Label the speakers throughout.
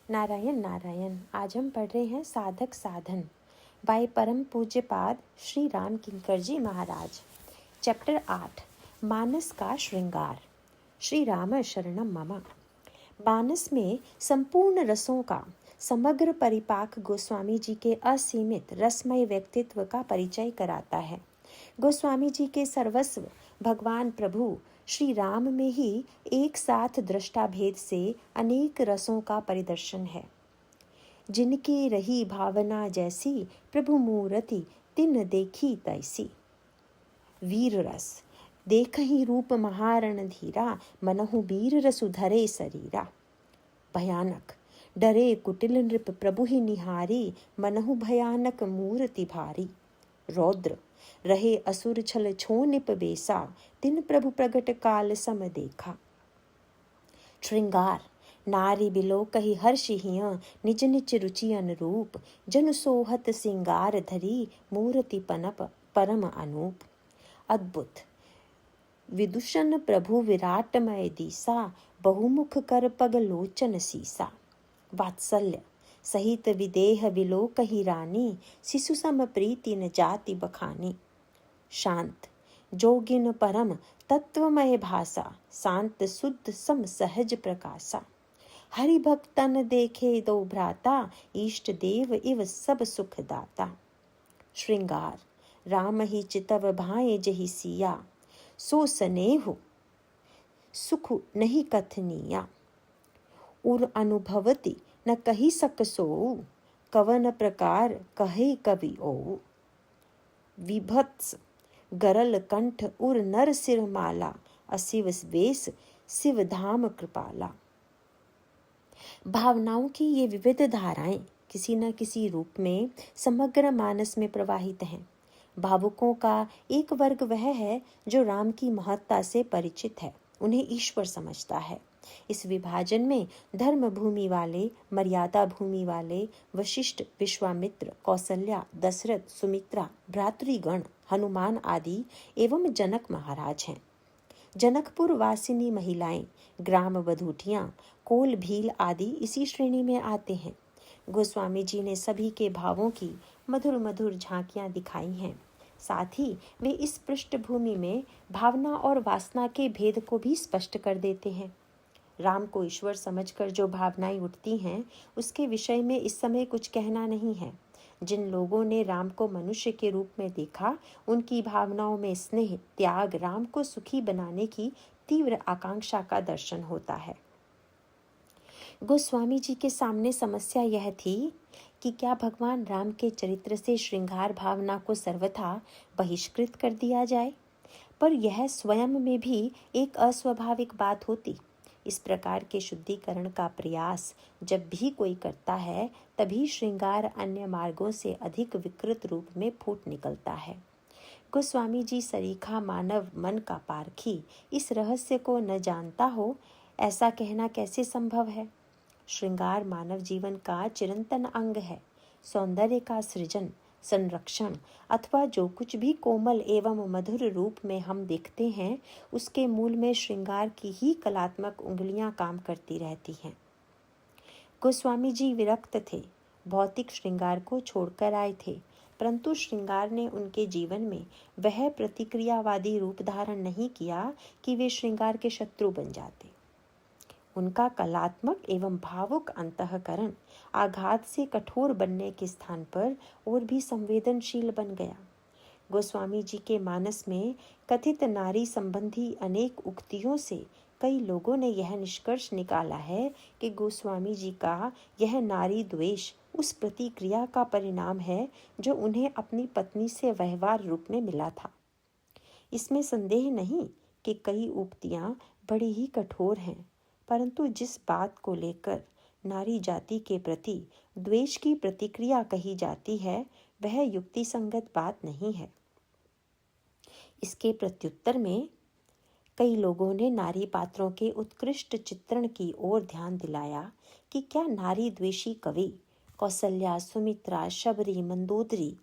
Speaker 1: नारायण नारायण। आज हम पढ़ रहे हैं साधक साधन बाय परम पूज्यपाद श्री राम किंकर जी महाराज। चैप्टर 8 मानस का श्रृंगार। श्री राम शरणम मम। मानस में संपूर्ण रसों का समग्र परिपाक गोस्वामी जी के असीमित रसमय व्यक्तित्व का परिचय कराता है। गोस्वामी जी के सर्वस्व भगवान प्रभु श्री राम में ही एक साथ दृष्टा भेद से अनेक रसों का परिदर्शन है। जिनकी रही भावना जैसी प्रभु मूर्ति तिन देखी तैसी। वीर रस देख ही रूप महारण धीरा मनहु वीर रसु धरे शरीरा। भयानक डरे कुटिल नृप प्रभु ही निहारी मनहु भयानक मूर्ति भारी। रौद्र रहे असुर छल छो निप बेसा तिन प्रभु प्रगट काल सम देखा। श्रृंगार नारी बिलो कही हर्ष हिय निज निज रुचि अनुरूप जन सोहत सिंगार धरी मूर्ति पनप परम अनूप। अद्भुत विदुषन प्रभु विराटमय दीसा बहुमुख कर पग लोचन सीसा। वात्सल्य सहित विदेह विलो कही रानी शिशु सम प्रीति न जाति बखानी। शांत जोगिन परम तत्वमय भाषा शांत शुद्ध सम सहज प्रकाशा। हरि भक्तन देखे दो भ्राता इष्ट देव इव सब सुख दाता। श्रृंगार राम ही चितव भाए जहि सिया सो स्नेहु सुख नहीं कथनिया। उर अनुभवति न कही सक सोऊ कवन प्रकार कहे कवि ओऊ। विभत्स गरल कंठ उर नर सिर माला अशिव वेश शिव धाम कृपाला। भावनाओं की ये विविध धाराएं किसी न किसी रूप में समग्र मानस में प्रवाहित हैं। भावुकों का एक वर्ग वह है जो राम की महत्ता से परिचित है, उन्हें ईश्वर समझता है। इस विभाजन में धर्म भूमि वाले, मर्यादा भूमि वाले वशिष्ठ, विश्वामित्र, कौसल्या, दशरथ, सुमित्रा, भ्रातृगण, हनुमान आदि एवं जनक महाराज हैं। जनकपुर वासिनी महिलाएं, ग्राम बधूटियां, कोल भील आदि इसी श्रेणी में आते हैं। गोस्वामी जी ने सभी के भावों की मधुर मधुर झांकियां दिखाई हैं। साथ ही वे इस पृष्ठभूमि में भावना और वासना के भेद को भी स्पष्ट कर देते हैं। राम को ईश्वर समझकर जो भावनाएं उठती हैं, उसके विषय में इस समय कुछ कहना नहीं है। जिन लोगों ने राम को मनुष्य के रूप में देखा, उनकी भावनाओं में स्नेह, त्याग, राम को सुखी बनाने की तीव्र आकांक्षा का दर्शन होता है। गोस्वामी जी के सामने समस्या यह थी कि क्या भगवान राम के चरित्र से श्रृंगार भावना को सर्वथा बहिष्कृत कर दिया जाए, पर यह स्वयं में भी एक अस्वाभाविक बात होती। इस प्रकार के शुद्धिकरण का प्रयास जब भी कोई करता है, तभी श्रृंगार अन्य मार्गों से अधिक विकृत रूप में फूट निकलता है। गोस्वामी जी सरीखा मानव मन का पारखी इस रहस्य को न जानता हो, ऐसा कहना कैसे संभव है। श्रृंगार मानव जीवन का चिरंतन अंग है। सौंदर्य का सृजन, संरक्षण अथवा जो कुछ भी कोमल एवं मधुर रूप में हम देखते हैं, उसके मूल में श्रृंगार की ही कलात्मक उंगलियां काम करती रहती हैं। गोस्वामी जी विरक्त थे, भौतिक श्रृंगार को छोड़कर आए थे, परंतु श्रृंगार ने उनके जीवन में वह प्रतिक्रियावादी रूप धारण नहीं किया कि वे श्रृंगार के शत्रु बन जाते। उनका कलात्मक एवं भावुक अंतःकरण आघात से कठोर बनने के स्थान पर और भी संवेदनशील बन गया। गोस्वामी जी के मानस में कथित नारी संबंधी अनेक उक्तियों से कई लोगों ने यह निष्कर्ष निकाला है कि गोस्वामी जी का यह नारी द्वेष उस प्रतिक्रिया का परिणाम है जो उन्हें अपनी पत्नी से व्यवहार रूप में मिला था। इसमें संदेह नहीं कि कई उक्तियां बड़ी ही कठोर हैं, परंतु जिस बात को लेकर नारी जाति के प्रति द्वेष की प्रतिक्रिया कही जाती है, वह युक्ति संगत बात नहीं है। इसके प्रत्युत्तर में कई लोगों ने नारी पात्रों के उत्कृष्ट चित्रण की ओर ध्यान दिलाया कि क्या नारी द्वेषी कवि कौसल्या, सुमित्रा, शबरी, मंदोदरी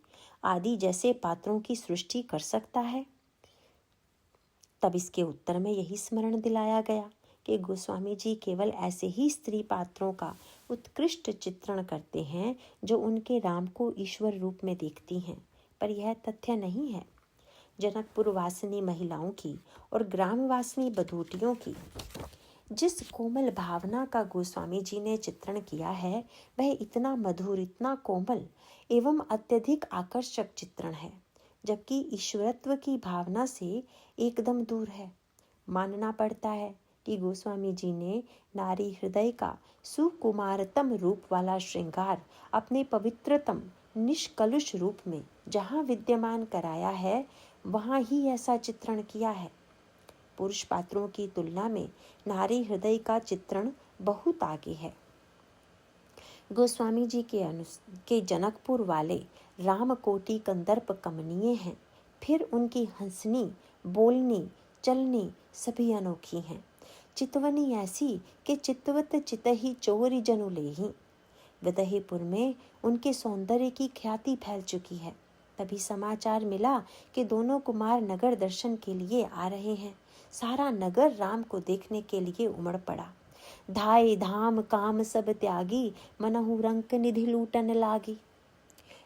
Speaker 1: आदि जैसे पात्रों की सृष्टि कर सकता है। तब इसके उत्तर में यही स्मरण दिलाया गया कि गोस्वामी जी केवल ऐसे ही स्त्री पात्रों का उत्कृष्ट चित्रण करते हैं जो उनके राम को ईश्वर रूप में देखती हैं, पर यह तथ्य नहीं है। जनकपुर वासिनी महिलाओं की और ग्रामवासिनी बधूटियों की जिस कोमल भावना का गोस्वामी जी ने चित्रण किया है, वह इतना मधुर, इतना कोमल एवं अत्यधिक आकर्षक चित्रण है, जबकि ईश्वरत्व की भावना से एकदम दूर है। मानना पड़ता है कि गोस्वामी जी ने नारी हृदय का सुकुमारतम रूप वाला श्रृंगार अपने पवित्रतम निष्कलुष रूप में जहाँ विद्यमान कराया है, वहाँ ही ऐसा चित्रण किया है। पुरुष पात्रों की तुलना में नारी हृदय का चित्रण बहुत आगे है। गोस्वामी जी के जनकपुर वाले रामकोटि कंदर्प कमनीय हैं, फिर उनकी हंसनी, बोलनी, चलनी सभी अनोखी हैं। चितवनी ऐसी कि चितवत चितहि चोरी जनु लेहि। विदहीपुर में उनके सौंदर्य की ख्याति फैल चुकी है। तभी समाचार मिला कि दोनों कुमार नगर दर्शन के लिए आ रहे हैं। सारा नगर राम को देखने के लिए उमड़ पड़ा। धाय धाम काम सब त्यागी, मनहु रंक निधि लूटन लागी।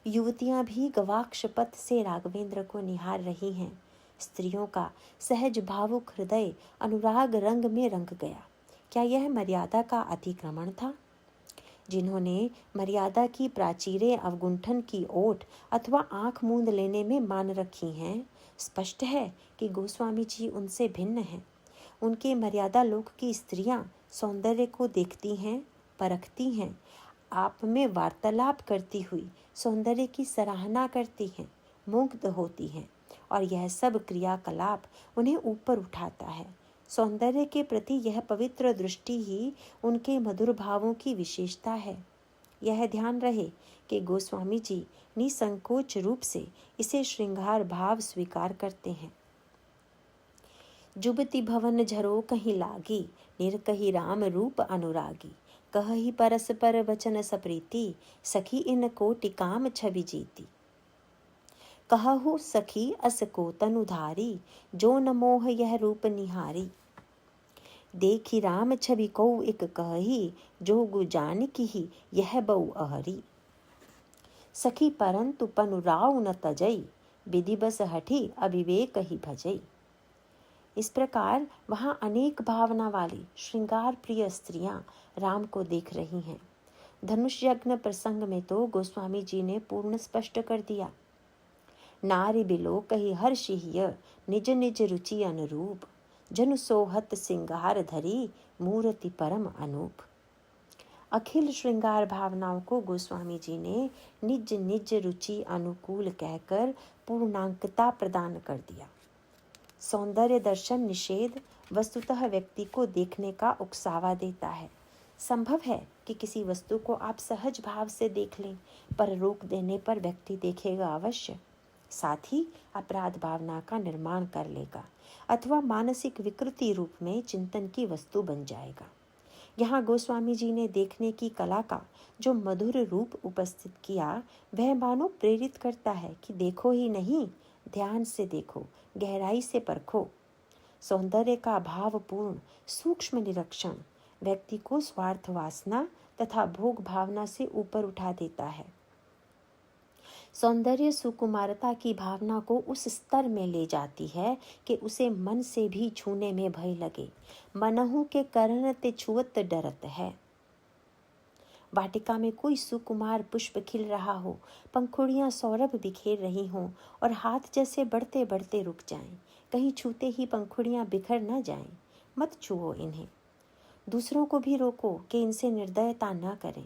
Speaker 1: युवतियां भी गवाक्ष पथ से राघवेंद्र को निहार रही हैं। स्त्रियों का सहज भावुक हृदय अनुराग रंग में रंग गया। क्या यह मर्यादा का अतिक्रमण था? जिन्होंने मर्यादा की प्राचीरें अवगुंठन की ओट अथवा आंख मूंद लेने में मान रखी हैं, स्पष्ट है कि गोस्वामी जी उनसे भिन्न हैं। उनके मर्यादा लोक की स्त्रियां सौंदर्य को देखती हैं, परखती हैं, आप में वार्तालाप करती हुई सौंदर्य की सराहना करती हैं, मुग्ध होती हैं, और यह सब क्रियाकलाप उन्हें ऊपर उठाता है। सौंदर्य के प्रति यह पवित्र दृष्टि ही उनके मधुर भावों की विशेषता है। यह ध्यान रहे कि गोस्वामी जी निसंकोच रूप से इसे श्रृंगार भाव स्वीकार करते हैं। जुबति भवन झरो कहीं लागी, निरकही राम रूप अनुरागी। कहही परस्पर वचन सप्रीति, सखी इन कोटि काम छवि जीती। कहहु सखी अस को तनुधारी, जो न मोह यह रूप निहारी। देखी राम छवि को एक कहही, जोगु जान की यह बहु अहरी। सखी परंतु पनुराव न तजई, विधि बस हठी अविवेक ही भजई। इस प्रकार वहाँ अनेक भावना वाली श्रृंगार प्रिय स्त्रियां राम को देख रही हैं। धनुष यज्ञ प्रसंग में तो गोस्वामी जी ने पूर्ण स्पष्ट कर दिया। नारी बिलो कही हर्षिय, निज निज रुचि अनुरूप। जनु सोहत सिंगार धरी, मूर्ति परम अनूप। अखिल श्रृंगार भावनाओं को गोस्वामी जी ने निज निज रुचि अनुकूल कहकर पूर्णांकता प्रदान कर दिया। सौंदर्य दर्शन निषेध वस्तुतः व्यक्ति को देखने का उकसावा देता है। संभव है कि किसी वस्तु को आप सहज भाव से देख लें, पर रोक देने पर व्यक्ति देखेगा अवश्य, साथ ही अपराध भावना का निर्माण कर लेगा अथवा मानसिक विकृति रूप में चिंतन की वस्तु बन जाएगा। यहाँ गोस्वामी जी ने देखने की कला का जो मधुर रूप उपस्थित किया, वह मानो प्रेरित करता है कि देखो ही नहीं, ध्यान से देखो, गहराई से परखो। सौंदर्य का भावपूर्ण सूक्ष्म निरीक्षण व्यक्ति को स्वार्थ वासना तथा भोग भावना से ऊपर उठा देता है। सौंदर्य सुकुमारता की भावना को उस स्तर में ले जाती है कि उसे मन से भी छूने में भय लगे। मनहु के करण ते छुअत डरत है। वाटिका में कोई सुकुमार पुष्प खिल रहा हो, पंखुड़ियां सौरभ बिखेर रही हों और हाथ जैसे बढ़ते बढ़ते रुक जाएं, कहीं छूते ही पंखुड़ियां बिखर न जाएं, मत छुओ इन्हें। दूसरों को भी रोको कि इनसे निर्दयता न करें।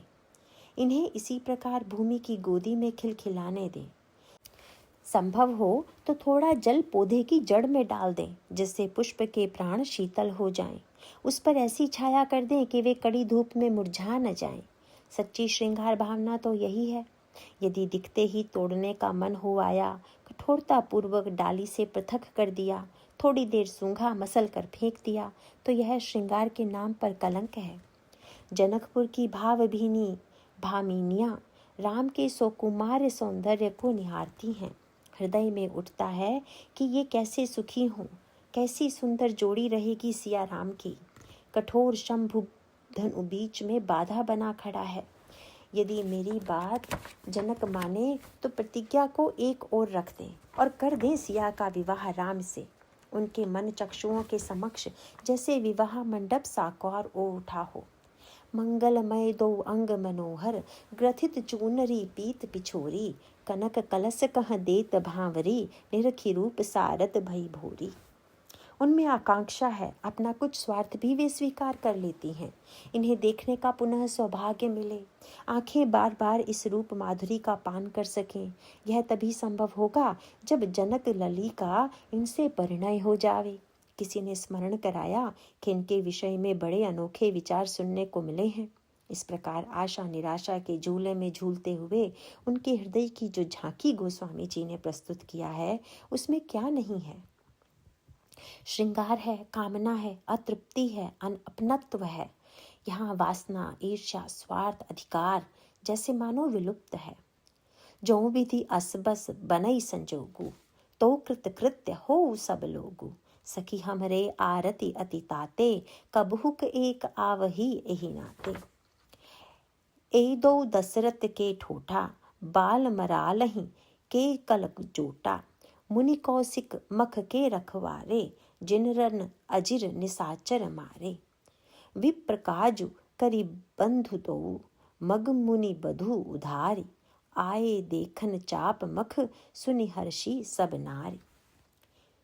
Speaker 1: इन्हें इसी प्रकार भूमि की गोदी में खिलखिलाने दें। संभव हो तो थोड़ा जल पौधे की जड़ में डाल दें, जिससे पुष्प के प्राण शीतल हो जाएं। उस पर ऐसी छाया कर दें कि वे कड़ी धूप में मुरझा न जाएं। सच्ची श्रृंगार भावना तो यही है। यदि दिखते ही तोड़ने का मन हो आया, कठोरता पूर्वक डाली से पृथक कर दिया, थोड़ी देर सूंघा मसल कर फेंक दिया, तो यह श्रृंगार के नाम पर कलंक है। जनकपुर की भावभीनी भामिनियाँ राम के सुकुमार सौंदर्य को निहारती हैं। हृदय में उठता है कि ये कैसे सुखी हों, कैसी सुंदर जोड़ी रहेगी सिया राम की। कठोर शंभु धनु बीच में बाधा बना खड़ा है। यदि मेरी बात जनक माने तो प्रतिज्ञा को एक ओर रख दें और कर दें सिया का विवाह राम से। उनके मन चक्षुओं के समक्ष जैसे विवाह मंडप साकार ओ उठा हो। मंगलमय दो अंग मनोहर, ग्रथित चूनरी पीत पिछोरी, कनक कलश कह देत भांवरी, निरखी रूप सारत भई भोरी। उनमें आकांक्षा है, अपना कुछ स्वार्थ भी वे स्वीकार कर लेती हैं। इन्हें देखने का पुनः सौभाग्य मिले, आंखें बार बार इस रूप माधुरी का पान कर सकें। यह तभी संभव होगा जब जनक लली का इनसे परिणय हो जावे। किसी ने स्मरण कराया कि इनके विषय में बड़े अनोखे विचार सुनने को मिले हैं। इस प्रकार आशा निराशा के झूले में झूलते हुए उनके हृदय की जो झांकी गोस्वामी जी ने प्रस्तुत किया है, उसमें क्या नहीं है। श्रृंगार है, कामना है, अतृप्ति है, अपनत्व है। यहाँ वासना, ईर्ष्या, स्वार्थ, अधिकार जैसे मानो विलुप्त है। जो विधि असबस बनई संजोगु, तो कृतकृत्य हो सब लोगु। सखी हमरे आरती अति ताते, कबहुक एक आवही एहि नाते। ए दो दशरथ के ठोठा, बाल मरालही के कलक जोटा। मुनि कौशिक मख के रखवारे, जिनरन अजिर निसाचर मारे। विप्र काजु करी बंधु दो, मग मुनि बधु उधारी। आए देखन चाप मख, सुनि हर्षी सब नारी।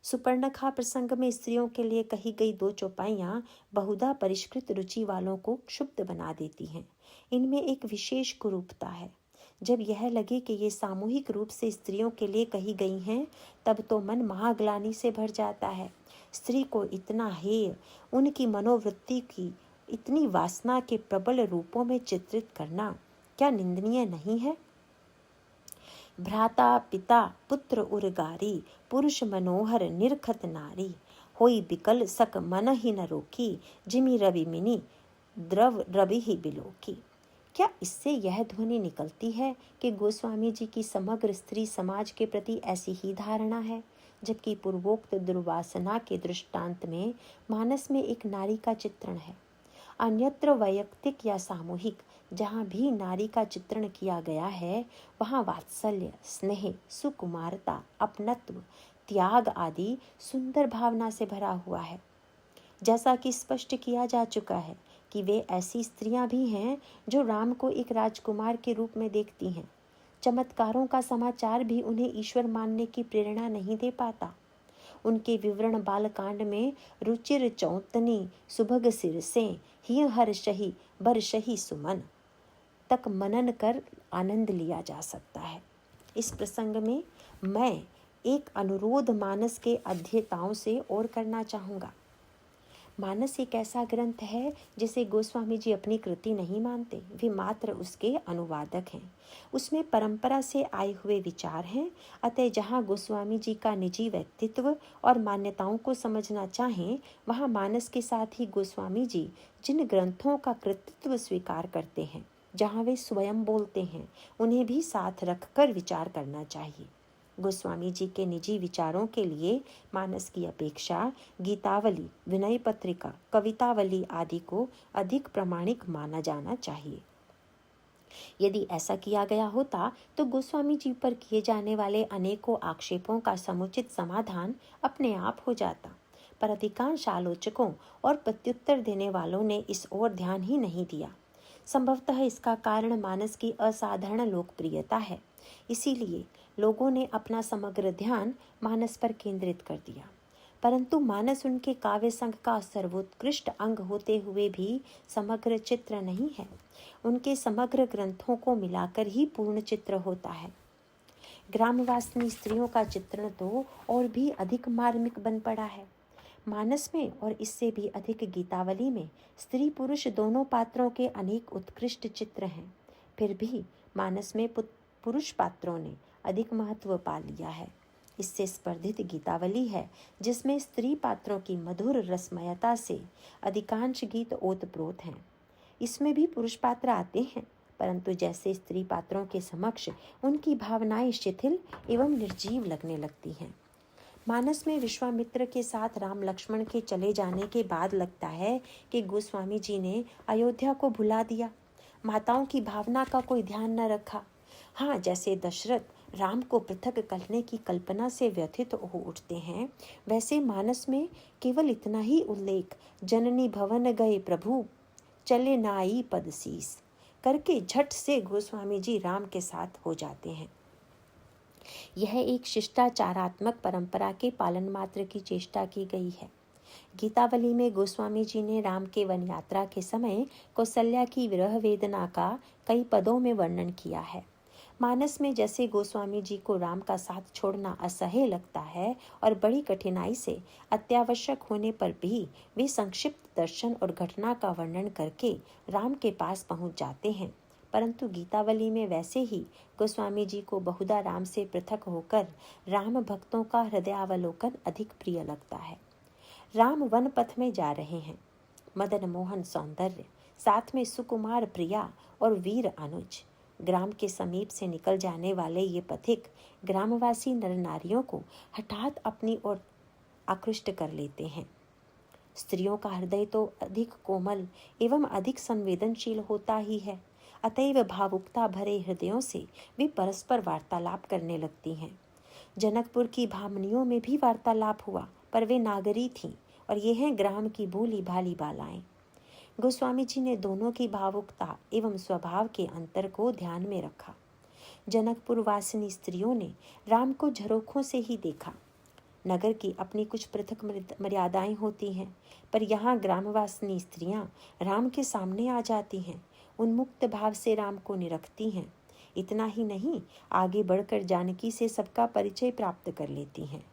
Speaker 1: सुपर्णखा प्रसंग में स्त्रियों के लिए कही गई दो चौपाइयाँ बहुधा परिष्कृत रुचि वालों को क्षुब्ध बना देती हैं। इनमें एक विशेष कुरूपता है। जब यह लगे कि ये सामूहिक रूप से स्त्रियों के लिए कही गई हैं, तब तो मन महाग्लानि से भर जाता है। स्त्री को इतना हेय, उनकी मनोवृत्ति की इतनी वासना के प्रबल रूपों में चित्रित करना क्या निंदनीय नहीं है। भ्राता पिता पुत्र उर्गारी, पुरुष मनोहर निरखत नारी। होई बिकल सक मन ही न रोकी, जिमि रवि मिनी द्रव रवि ही बिलोकी। क्या इससे यह ध्वनि निकलती है कि गोस्वामी जी की समग्र स्त्री समाज के प्रति ऐसी ही धारणा है, जबकि पूर्वोक्त दुर्वासना के दृष्टांत में मानस में एक नारी का चित्रण है। अन्यत्र वैयक्तिक या सामूहिक जहाँ भी नारी का चित्रण किया गया है, वहाँ वात्सल्य, स्नेह, सुकुमारता, अपनत्व, त्याग आदि सुंदर भावना से भरा हुआ है। जैसा कि स्पष्ट किया जा चुका है कि वे ऐसी स्त्रियां भी हैं जो राम को एक राजकुमार के रूप में देखती हैं। चमत्कारों का समाचार भी उन्हें ईश्वर मानने की प्रेरणा नहीं दे पाता। उनके विवरण बालकांड में रुचिर चौतनी सुभग सिर से ही हर शही बर शही सुमन तक मनन कर आनंद लिया जा सकता है। इस प्रसंग में मैं एक अनुरोध मानस के अध्येताओं से और करना चाहूँगा। मानस एक ऐसा ग्रंथ है जिसे गोस्वामी जी अपनी कृति नहीं मानते, वे मात्र उसके अनुवादक हैं। उसमें परंपरा से आए हुए विचार हैं। अतः जहाँ गोस्वामी जी का निजी व्यक्तित्व और मान्यताओं को समझना चाहें, वहाँ मानस के साथ ही गोस्वामी जी जिन ग्रंथों का कृतित्व स्वीकार करते हैं, जहाँ वे स्वयं बोलते हैं, उन्हें भी साथ रखकर विचार करना चाहिए। गोस्वामी जी के निजी विचारों के लिए मानस की अपेक्षा गीतावली, विनय पत्रिका, कवितावली आदि को अधिक प्रामाणिक माना जाना चाहिए। यदि ऐसा किया गया होता तो गोस्वामी जी पर किए जाने वाले अनेकों आक्षेपों का समुचित समाधान अपने आप हो जाता, पर अधिकांश आलोचकों और प्रत्युत्तर देने वालों ने इस ओर ध्यान ही नहीं दिया। संभवतः इसका कारण मानस की असाधारण लोकप्रियता है। इसीलिए लोगों ने अपना समग्र ध्यान मानस पर केंद्रित कर दिया। परंतु मानस उनके काव्य संघ का सर्वोत्कृष्ट अंग होते हुए भी समग्र चित्र नहीं है। उनके समग्र ग्रंथों को मिलाकर ही पूर्ण चित्र होता है। ग्रामवासिनी स्त्रियों का चित्रण तो और भी अधिक मार्मिक बन पड़ा है। मानस में और इससे भी अधिक गीतावली में स्त्री पुरुष दोनों पात्रों के अनेक उत्कृष्ट चित्र हैं। फिर भी मानस में पुरुष पात्रों ने अधिक महत्व पा लिया है। इससे स्पर्धित गीतावली है, जिसमें स्त्री पात्रों की मधुर रसमयता से अधिकांश गीत ओतप्रोत हैं। इसमें भी पुरुष पात्र आते हैं, परंतु जैसे स्त्री पात्रों के समक्ष उनकी भावनाएं शिथिल एवं निर्जीव लगने लगती हैं। मानस में विश्वामित्र के साथ राम लक्ष्मण के चले जाने के बाद लगता है कि गोस्वामी जी ने अयोध्या को भुला दिया, माताओं की भावना का कोई ध्यान न रखा। हाँ, जैसे दशरथ राम को पृथक करने की कल्पना से व्यथित हो उठते हैं, वैसे मानस में केवल इतना ही उल्लेख, जननी भवन गए प्रभु चले नाई पद सीस करके झट से गोस्वामी जी राम के साथ हो जाते हैं। यह एक शिष्टाचारात्मक परंपरा के पालन मात्र की चेष्टा की गई है। गीतावली में गोस्वामी जी ने राम के वन यात्रा के समय कौशल्या की विरह वेदना का कई पदों में वर्णन किया है। मानस में जैसे गोस्वामी जी को राम का साथ छोड़ना असह्य लगता है और बड़ी कठिनाई से अत्यावश्यक होने पर भी वे संक्षिप्त दर्शन और घटना का वर्णन करके राम के पास पहुंच जाते हैं, परंतु गीतावली में वैसे ही गोस्वामी जी को बहुधा राम से पृथक होकर राम भक्तों का हृदयावलोकन अधिक प्रिय लगता है। राम वन पथ में जा रहे हैं, मदन मोहन सौंदर्य, साथ में सुकुमार प्रिया और वीर अनुज। ग्राम के समीप से निकल जाने वाले ये पथिक ग्रामवासी नर नारियों को हठात अपनी ओर आकृष्ट कर लेते हैं। स्त्रियों का हृदय तो अधिक कोमल एवं अधिक संवेदनशील होता ही है, अतएव भावुकता भरे हृदयों से वे परस्पर वार्तालाप करने लगती हैं। जनकपुर की भामनियों में भी वार्तालाप हुआ, पर वे नागरी थीं और ये हैं ग्राम की भोली भाली बालाएं। गोस्वामी जी ने दोनों की भावुकता एवं स्वभाव के अंतर को ध्यान में रखा। जनकपुर वासिनी स्त्रियों ने राम को झरोखों से ही देखा। नगर की अपनी कुछ पृथक मर्यादाएं होती हैं, पर यहाँ ग्रामवासिनी स्त्रियां राम के सामने आ जाती हैं, उन्मुक्त भाव से राम को निरखती हैं। इतना ही नहीं, आगे बढ़कर जानकी से सबका परिचय प्राप्त कर लेती हैं।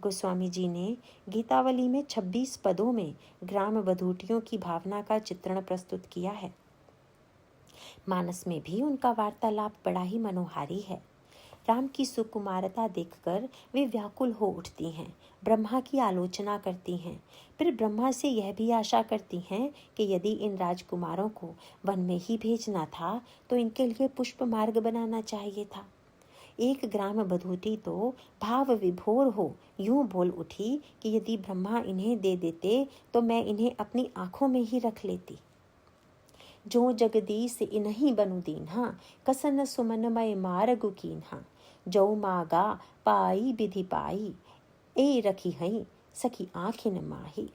Speaker 1: गोस्वामी जी ने गीतावली में 26 पदों में ग्राम बधूटियों की भावना का चित्रण प्रस्तुत किया है। मानस में भी उनका वार्तालाप बड़ा ही मनोहारी है। राम की सुकुमारता देखकर वे व्याकुल हो उठती हैं, ब्रह्मा की आलोचना करती हैं, फिर ब्रह्मा से यह भी आशा करती हैं कि यदि इन राजकुमारों को वन में ही भेजना था तो इनके लिए पुष्प मार्ग बनाना चाहिए था। एक ग्राम बधूटी तो भाव विभोर हो यूं बोल उठी कि यदि ब्रह्मा इन्हें दे देते तो मैं इन्हें अपनी आंखों में ही रख लेती। जो जगदीश इन्हीं बनु दीन्हा कसन सुमनमय मारगु कीन्हा जो मागा पाई विधि पाई ए रखी हई सखी आँखिन माही।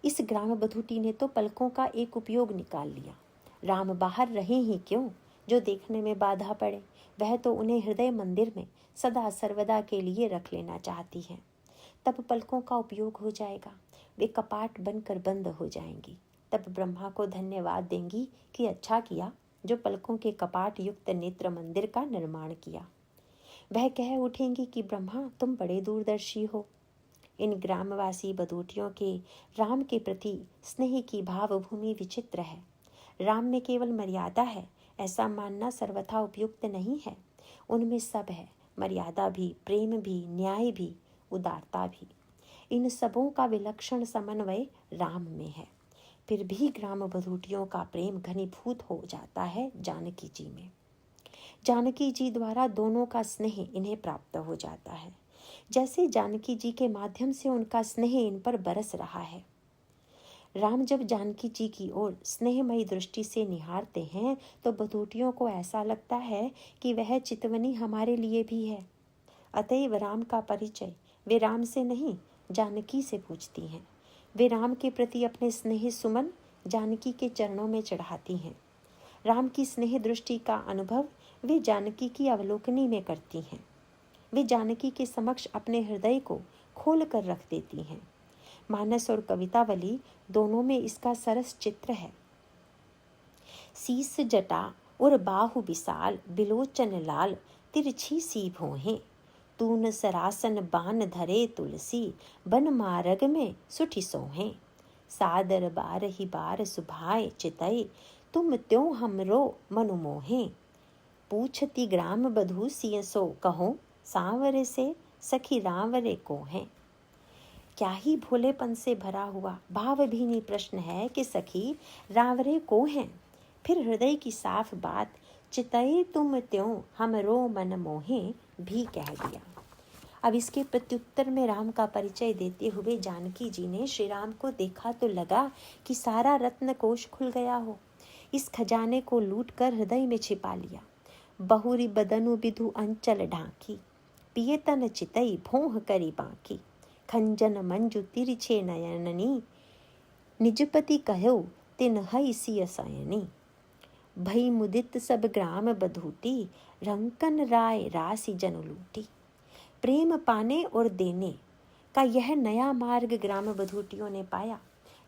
Speaker 1: इस ग्राम बधूटी ने तो पलकों का एक उपयोग निकाल लिया। राम बाहर रहे ही क्यों, जो देखने में बाधा पड़े वह तो उन्हें हृदय मंदिर में सदा सर्वदा के लिए रख लेना चाहती है। तब पलकों का उपयोग हो जाएगा, वे कपाट बनकर बंद हो जाएंगी। तब ब्रह्मा को धन्यवाद देंगी कि अच्छा किया जो पलकों के कपाट युक्त नेत्र मंदिर का निर्माण किया। वह कह उठेंगी कि ब्रह्मा तुम बड़े दूरदर्शी हो। इन ग्रामवासी बधूटियों के राम के प्रति स्नेह की भावभूमि विचित्र है। राम में केवल मर्यादा है ऐसा मानना सर्वथा उपयुक्त नहीं है। उनमें सब है, मर्यादा भी, प्रेम भी, न्याय भी, उदारता भी। इन सबों का विलक्षण समन्वय राम में है। फिर भी ग्राम बधूटियों का प्रेम घनीभूत हो जाता है जानकी जी में। जानकी जी द्वारा दोनों का स्नेह इन्हें प्राप्त हो जाता है, जैसे जानकी जी के माध्यम से उनका स्नेह इन पर बरस रहा है। राम जब जानकी जी की ओर स्नेहमयी दृष्टि से निहारते हैं तो बधूटियों को ऐसा लगता है कि वह चितवनी हमारे लिए भी है। अतएव राम का परिचय वे राम से नहीं जानकी से पूछती हैं। वे राम के प्रति अपने स्नेह सुमन जानकी के चरणों में चढ़ाती हैं। राम की स्नेह दृष्टि का अनुभव वे जानकी की अवलोकनी में करती हैं। वे जानकी के समक्ष अपने हृदय को खोल कर रख देती हैं। मानस और कवितावली दोनों में इसका सरस चित्र है। शीस जटा और बाहु विशाल बिलोचन लाल तिरछी सी भोहें तून सरासन बान धरे तुलसी बन मार्ग में सुठी सोहें सादर बार ही बार सुभाए चितई तुम त्यों हमरो मनु मोहें पूछती ग्राम बधू सिय सो कहो सांवरे से सखी रावरे को हैं। क्या ही भोलेपन से भरा हुआ भावभीनी प्रश्न है कि सखी रावरे को हैं। फिर हृदय की साफ बात चितई तुम त्यों हमरो मन मोहे भी कह दिया। अब इसके प्रत्युत्तर में राम का परिचय देते हुए जानकी जी ने श्री राम को देखा तो लगा कि सारा रत्न कोश खुल गया हो। इस खजाने को लूट कर हृदय में छिपा लिया। बहुरी बदनु विधु अंचल ढांकी, पिए तन चितई भोह करी बाकी। खंजन मंजु तिरछे नयननी, निजपति कहो तिन हई सिय सयनी। भई मुदित सब ग्राम बधूटी, रंकन राय राशि जन लूटी। प्रेम पाने और देने का यह नया मार्ग ग्राम बधूटियों ने पाया।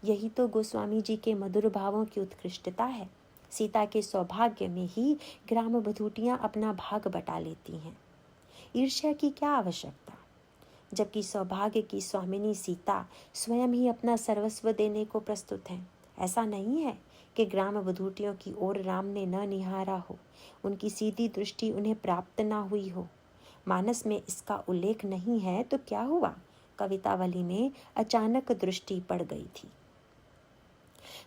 Speaker 1: यही तो गोस्वामी जी के मधुर भावों की उत्कृष्टता है। सीता के सौभाग्य में ही ग्राम बधूटियां अपना भाग बटा लेती हैं। ईर्ष्या की क्या आवश्यकता, जबकि सौभाग्य की स्वामिनी सीता स्वयं ही अपना सर्वस्व देने को प्रस्तुत है। ऐसा नहीं है कि ग्राम बधूटियों की ओर राम ने न निहारा हो, उनकी सीधी दृष्टि उन्हें प्राप्त न हुई हो। मानस में इसका उल्लेख नहीं है तो क्या हुआ, कवितावली में अचानक दृष्टि पड़ गई थी।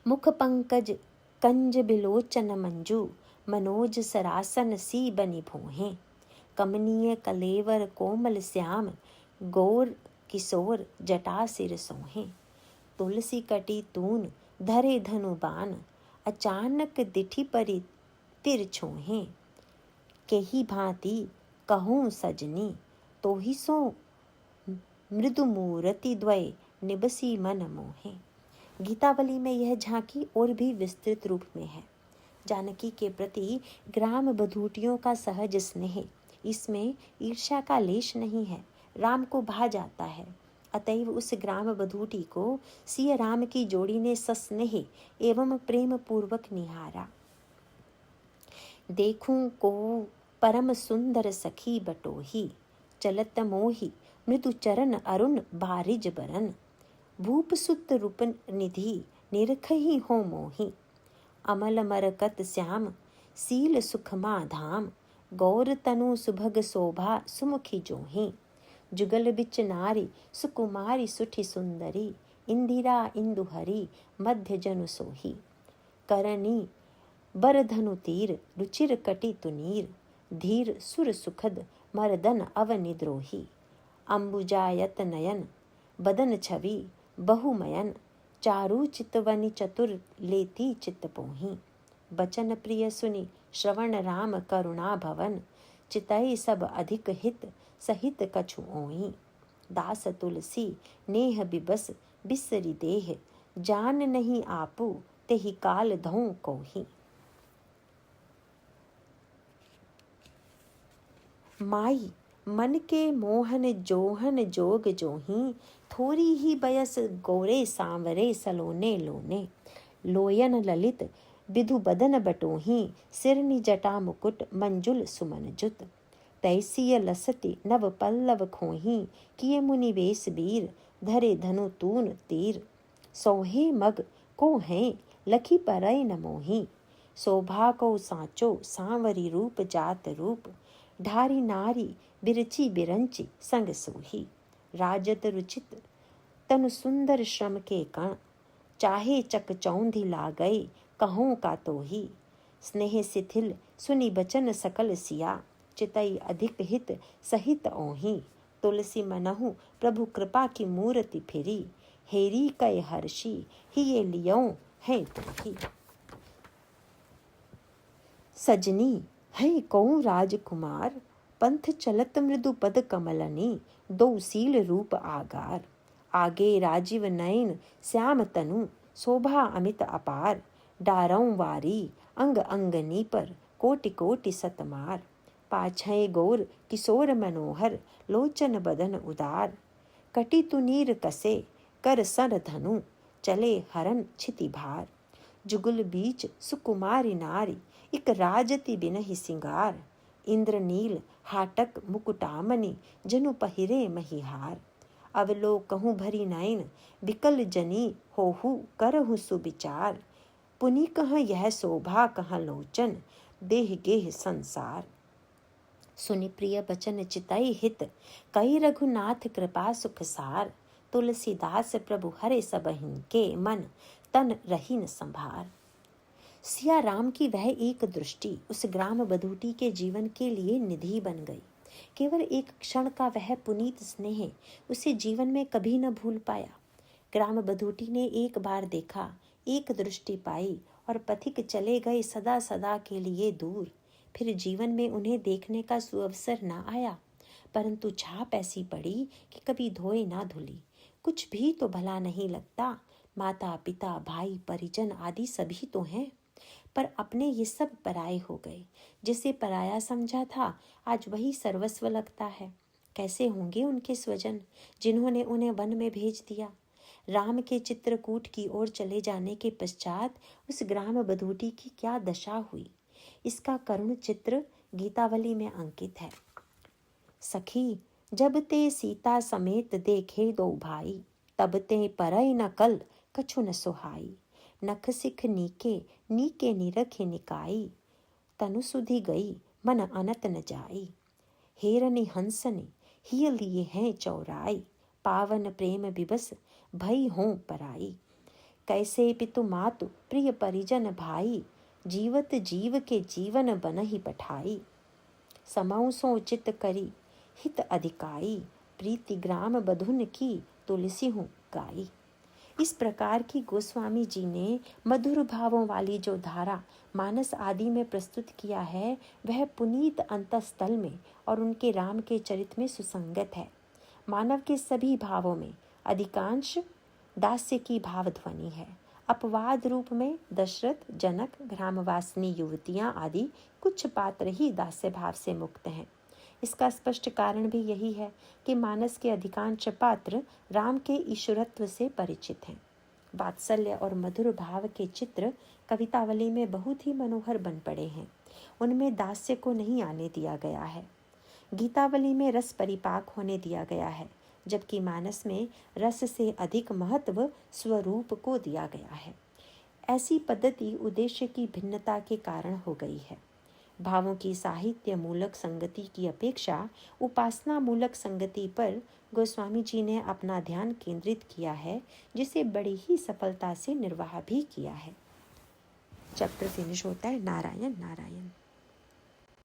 Speaker 1: मुख पंकज कंज बिलोचन मंजू, मनोज सरासन सी बनी भोहें। कमनीय कलेवर कोमल श्याम, गौर किशोर जटा सिर सोहें। तुलसी कटी तून धरे धनु बान, अचानक दिठी परी तिर छोहें। केही भांति कहूँ सजनी, तो ही सो मृदु मूरति द्वय निबसी मन मोहे। गीतावली में यह झांकी और भी विस्तृत रूप में है। जानकी के प्रति ग्राम बधूटियों का सहज स्नेह, इसमें ईर्ष्या का लेश नहीं है। राम को भा जाता है, अतएव उस ग्राम बधूटी को सिया राम की जोड़ी ने सस्नेह एवं प्रेम पूर्वक निहारा। देखूं को परम सुंदर सखी बटोही, चलत मोही मृदु चरण अरुण बारिज बरन। भूप सुत रूप निधि निरखही हो मोही, अमल मरकत श्याम सील सुखमा धाम। गौर तनु सुभग शोभा सुमुखी जोही, जुगल बिच नारी सुकुमारी सुठी सुंदरी। इंदिरा इंदुहरी मध्य जनु सोही, करनी बरधनु तीर रुचिर कटी तुनीर। धीर सुर सुखद मरदन अवनिद्रोही, अंबुजायत नयन बदन छवि बहुमयन। चारु चितवनि चतुर लेती चित पोही, बचन प्रिय सुनि श्रवण राम करुणा भवन। चितई सब अधिक हित सहित कछु ओही, दास तुलसी नेह बिबस बिसरी देह। जान नहीं आपू तेहि काल धों कोही। माई मन के मोहन जोहन जोग जोही, थोरी ही बयस गोरे सांवरे सलोने लोने। लोयन ललित विधु बदन बटोही, सिरनि जटा मुकुट मंजुल सुमन जुत। तैसिय लसति नव पल्लव खोही, किए मुनि वेश वीर धरे धनु तून तीर। सोहे मग को हैं लखी परय न मोही, शोभा को साँचो सांवरी रूप जात रूप। ढारी नारी बिरची बिरंची संग सोही, राजत रुचित तनु सुंदर श्रम के कण। चाहे चक चौंधी लागई कहूँ का तो ही, स्नेह शिथिल सुनि बचन सकल सिया। चितई अधिक हित सहित ओही, तुलसी मनहु प्रभु कृपा की मूर्ति फिरी। हेरी कय हर्षी हिये लियो है तो ही, सजनी है कौं राजकुमार। पंथ चलत मृदु पद कमलनी, दो सील रूप आगार। आगे राजीव नयन श्याम तनु, शोभा अमित अपार। डारौं वारी अंग अंगनी पर, कोटि कोटि सतमार। पाछय गौर किशोर मनोहर, लोचन बदन उदार। कटी तुनीर कसे कर सर धनु, चले हरन छिति भार। जुगल बीच सुकुमारी नारी, इक राजति बिनहि सिंगार। इंद्रनील हाटक मुकुटामणि, जनु पहिरे महिहार। अवलोकहु भरी नयन बिकल जनी, होहु करहु सुविचार। पुनि कह यह शोभा कह लोचन, देह गेह संसार। सुनि प्रिय बचन चितई हित, कई रघुनाथ कृपा सुख सार। तुलसीदास प्रभु हरे सबहिन के, मन तन रही न संभार। सिया राम की वह एक दृष्टि उस ग्राम बधूटी के जीवन के लिए निधि बन गई। केवल एक क्षण का वह पुनीत स्नेह उसे जीवन में कभी न भूल पाया। ग्राम बधूटी ने एक बार देखा, एक दृष्टि पाई और पथिक चले गए सदा सदा के लिए दूर। फिर जीवन में उन्हें देखने का सुअवसर न आया, परंतु छाप ऐसी पड़ी कि कभी धोए ना धुली। कुछ भी तो भला नहीं लगता, माता पिता भाई परिजन आदि सभी तो हैं, पर अपने ये सब पराये हो गए। जिसे पराया समझा था आज वही सर्वस्व लगता है। कैसे होंगे उनके स्वजन जिन्होंने उन्हें वन में भेज दिया। राम के चित्रकूट की ओर चले जाने के पश्चात उस ग्राम बधूटी की क्या दशा हुई, इसका करुण चित्र गीतावली में अंकित है। सखी जब ते सीता समेत देखे दो भाई, तब ते परय न कल कछु न सुहाई। नख सिख नीके नीके निरखे निकाई, तनु सुधि गई मन अनत न जाई। हेरनि हंसनि हिय लिए हैं चौराई, पावन प्रेम विबस भई हों पराई। कैसे पितु मातु प्रिय परिजन भाई, जीवत जीव के जीवन बनहि पठाई। समौ सो चित करी हित अधिकाई, प्रीति ग्राम बधुन की तुलसी हूँ गाई। इस प्रकार की गोस्वामी जी ने मधुर भावों वाली जो धारा मानस आदि में प्रस्तुत किया है, वह पुनीत अंतस्थल में और उनके राम के चरित्र में सुसंगत है। मानव के सभी भावों में अधिकांश दास्य की भाव ध्वनि है। अपवाद रूप में दशरथ, जनक, ग्रामवासिनी युवतियां आदि कुछ पात्र ही दास्य भाव से मुक्त हैं। इसका स्पष्ट कारण भी यही है कि मानस के अधिकांश पात्र राम के ईश्वरत्व से परिचित हैं। वात्सल्य और मधुर भाव के चित्र कवितावली में बहुत ही मनोहर बन पड़े हैं। उनमें दास्य को नहीं आने दिया गया है। गीतावली में रस परिपाक होने दिया गया है, जबकि मानस में रस से अधिक महत्व स्वरूप को दिया गया है। ऐसी पद्धति उद्देश्य की भिन्नता के कारण हो गई है। भावों की साहित्य मूलक संगति की अपेक्षा उपासना मूलक संगति पर गोस्वामी जी ने अपना ध्यान केंद्रित किया है, जिसे बड़ी ही सफलता से निर्वाह भी किया है। चैप्टर फिनिश होता है। नारायण नारायण।